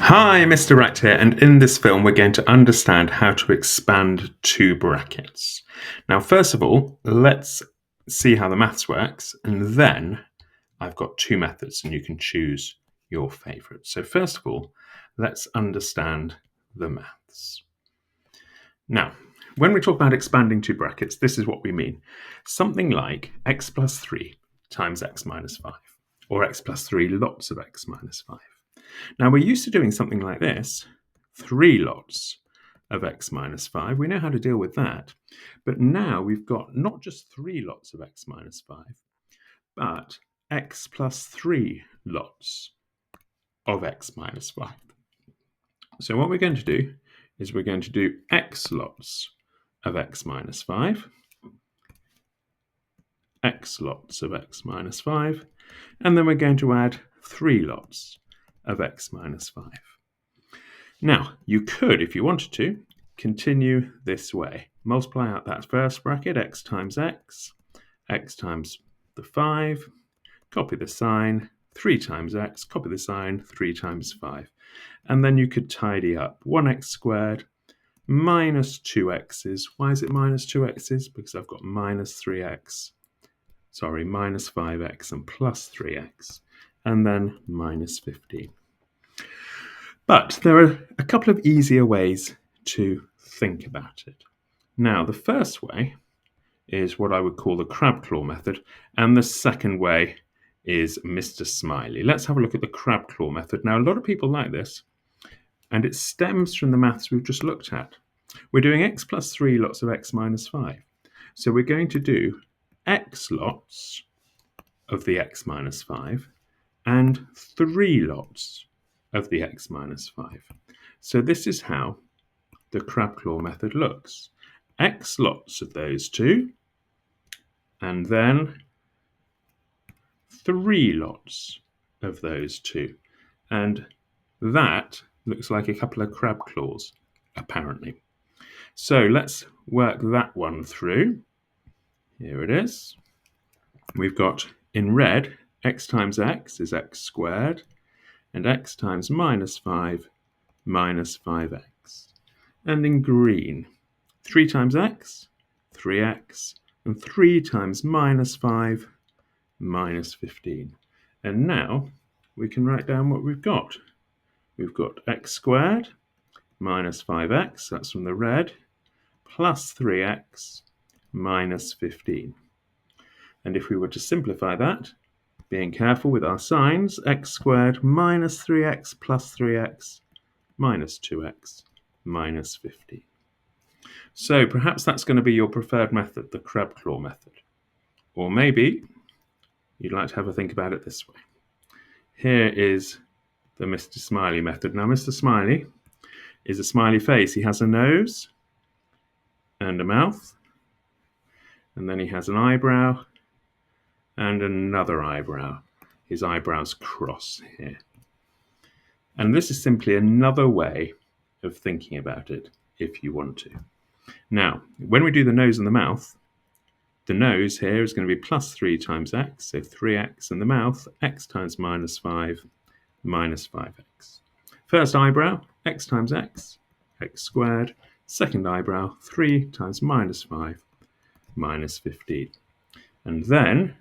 Hi, Mr. Right here, and in this film we're going to understand how to expand two brackets. Now, first of all, let's see how the maths works, and then I've got two methods and you can choose your favourite. So first of all, let's understand the maths. Now, when we talk about expanding two brackets, this is what we mean. Something like x plus 3 times x minus 5, or x plus 3 lots of x minus 5. Now, we're used to doing something like this, 3 lots of x minus 5. We know how to deal with that. But now we've got not just 3 lots of x minus 5, but x plus 3 lots of x minus 5. So what we're going to do is we're going to do x lots of x minus 5, x lots of x minus 5, and then we're going to add 3 lots of x minus 5. Now, you could, if you wanted to, continue this way. Multiply out that first bracket, x times x times the 5, copy the sign, 3 times x, copy the sign, 3 times 5. And then you could tidy up 1x squared minus 2x's. Why is it minus 2x's? Because I've got minus 5x and plus 3x, and then minus 15. But there are a couple of easier ways to think about it. Now, the first way is what I would call the crab claw method, and the second way is Mr. Smiley. Let's have a look at the crab claw method. Now, a lot of people like this, and it stems from the maths we've just looked at. We're doing x plus 3 lots of x minus 5. So we're going to do x lots of the x minus 5 and 3 lots of the x minus 5. So this is how the crab claw method looks. X lots of those two, and then 3 lots of those two. And that looks like a couple of crab claws, apparently. So let's work that one through. Here it is. We've got in red, x times x is x squared, and x times minus 5 minus 5x. And in green, 3 times x, 3x, and 3 times minus 5 minus 15. And now we can write down what we've got. We've got x squared minus 5x, that's from the red, plus 3x minus 15. And if we were to simplify that, being careful with our signs, x squared minus 3x plus 3x minus 2x minus 15. So perhaps that's going to be your preferred method, the crab claw method. Or maybe you'd like to have a think about it this way. Here is the Mr. Smiley method. Now, Mr. Smiley is a smiley face. He has a nose and a mouth, and then he has an eyebrow and another eyebrow. His eyebrows cross here. And this is simply another way of thinking about it if you want to. Now, when we do the nose and the mouth, the nose here is going to be plus 3 times x, so 3x, and the mouth, x times minus 5 minus 5x. First eyebrow, x times x squared. Second eyebrow, 3 times minus 5 minus 15. And then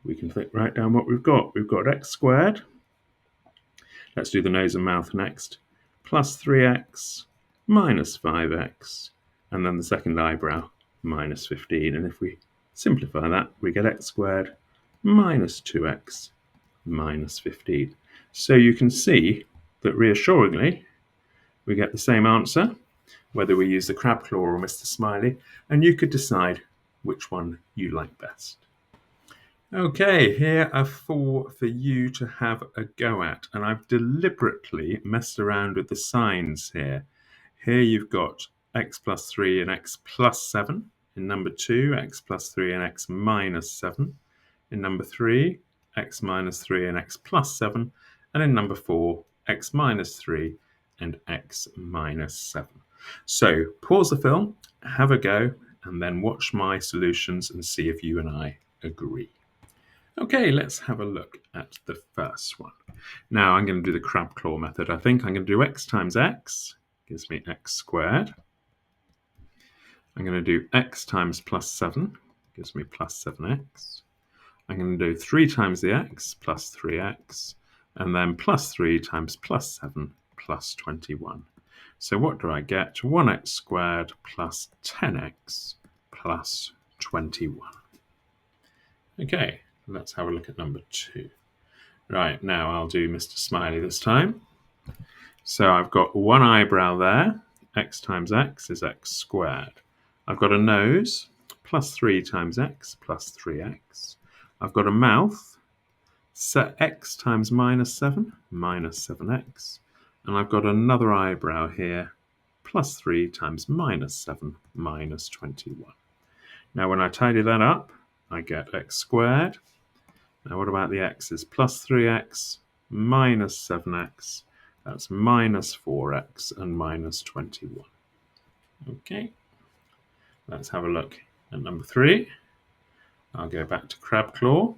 we can write down what we've got. We've got x squared. Let's do the nose and mouth next. Plus 3x minus 5x. And then the second eyebrow, minus 15. And if we simplify that, we get x squared minus 2x minus 15. So you can see that reassuringly, we get the same answer, whether we use the crab claw or Mr. Smiley, and you could decide which one you like best. Okay, here are 4 for you to have a go at, and I've deliberately messed around with the signs here. Here you've got x plus 3 and x plus 7. In number 2, x plus 3 and x minus 7. In number 3, x minus 3 and x plus 7. And in number 4, x minus 3 and x minus 7. So pause the film, have a go, and then watch my solutions and see if you and I agree. Okay, let's have a look at the first one. Now I'm going to do the crab claw method. I think I'm going to do x times x, gives me x squared. I'm going to do x times plus 7, gives me plus 7x. I'm going to do 3 times the x, plus 3x, and then plus 3 times plus 7, plus 21. So what do I get? 1x squared plus 10x plus 21. Okay, let's have a look at number 2. Right, now I'll do Mr. Smiley this time. So I've got one eyebrow there. X times x is x squared. I've got a nose, plus 3 times x plus 3x. I've got a mouth, set x times minus 7, minus 7x. And I've got another eyebrow here, plus 3 times minus 7, minus 21. Now when I tidy that up, I get x squared. Now what about the x's? Plus 3x, minus 7x. That's minus 4x and minus 21. Okay, let's have a look at number 3. I'll go back to crab claw.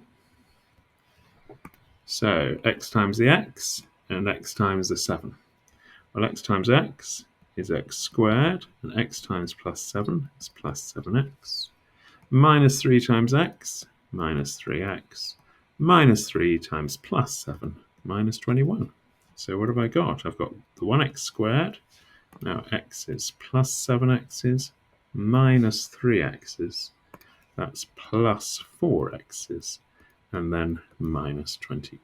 So x times the x and x times the 7. Well, x times x is x squared, and x times plus 7 is plus 7x. Minus 3 times x, minus 3x. Minus 3 times plus 7, minus 21. So what have I got? I've got the 1x squared. Now x is plus 7x's, minus 3x's. That's plus 4x's, and then minus 21.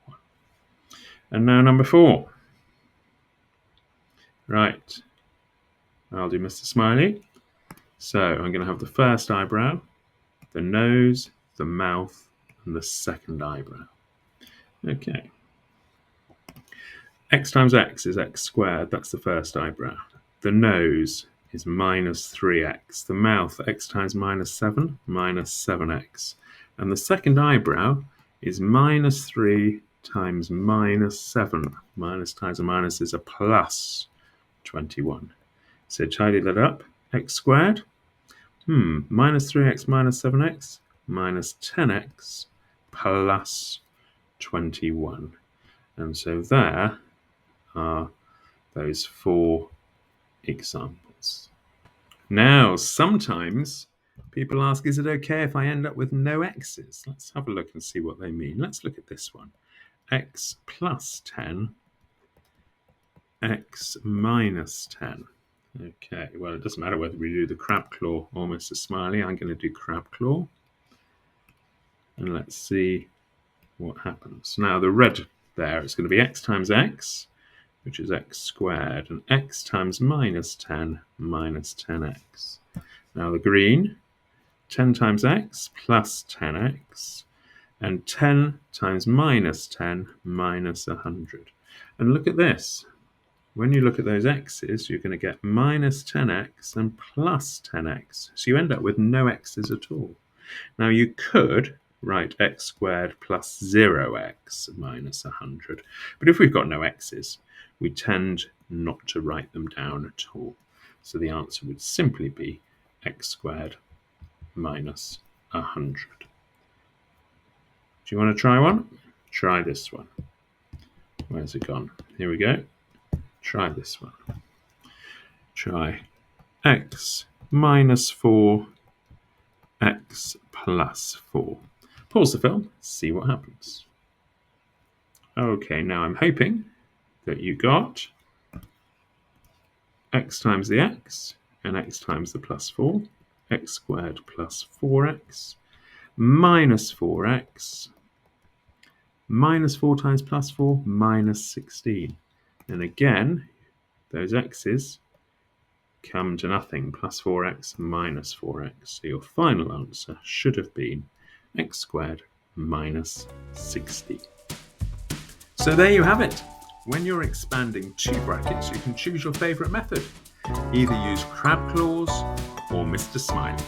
And now number 4. Right, I'll do Mr. Smiley. So I'm going to have the first eyebrow, the nose, the mouth, and the second eyebrow. Okay. X times x is x squared. That's the first eyebrow. The nose is minus 3x. The mouth, x times minus 7, minus 7x. And the second eyebrow is minus 3 times minus 7. Minus times a minus is a plus 21. So tidy that up. X squared. Minus 3x minus 7x minus 10x plus 21. And so there are those 4 examples. Now, sometimes people ask, is it okay if I end up with no x's? Let's have a look and see what they mean. Let's look at this one. X plus 10, x minus 10. Okay, well, it doesn't matter whether we do the crab claw or Mr. Smiley. I'm going to do crab claw. And let's see what happens. Now, the red there, it's going to be x times x, which is x squared, and x times minus 10, minus 10x. Now, the green, 10 times x plus 10x, and 10 times minus 10, minus 100. And look at this. When you look at those x's, you're going to get minus 10x and plus 10x. So you end up with no x's at all. Now you could write x squared plus 0x minus 100. But if we've got no x's, we tend not to write them down at all. So the answer would simply be x squared minus 100. Do you want to try one? Try this one. Where's it gone? Here we go. Try this one. Try x minus 4, x plus 4. Pause the film, see what happens. Okay, now I'm hoping that you got x times the x and x times the plus 4, x squared plus 4x, minus 4x, minus 4 times plus 4, minus 16. And again, those x's come to nothing, plus 4x, minus 4x. So your final answer should have been x squared minus 60. So there you have it. When you're expanding 2 brackets, you can choose your favourite method. Either use crab claws or Mr. Smiley.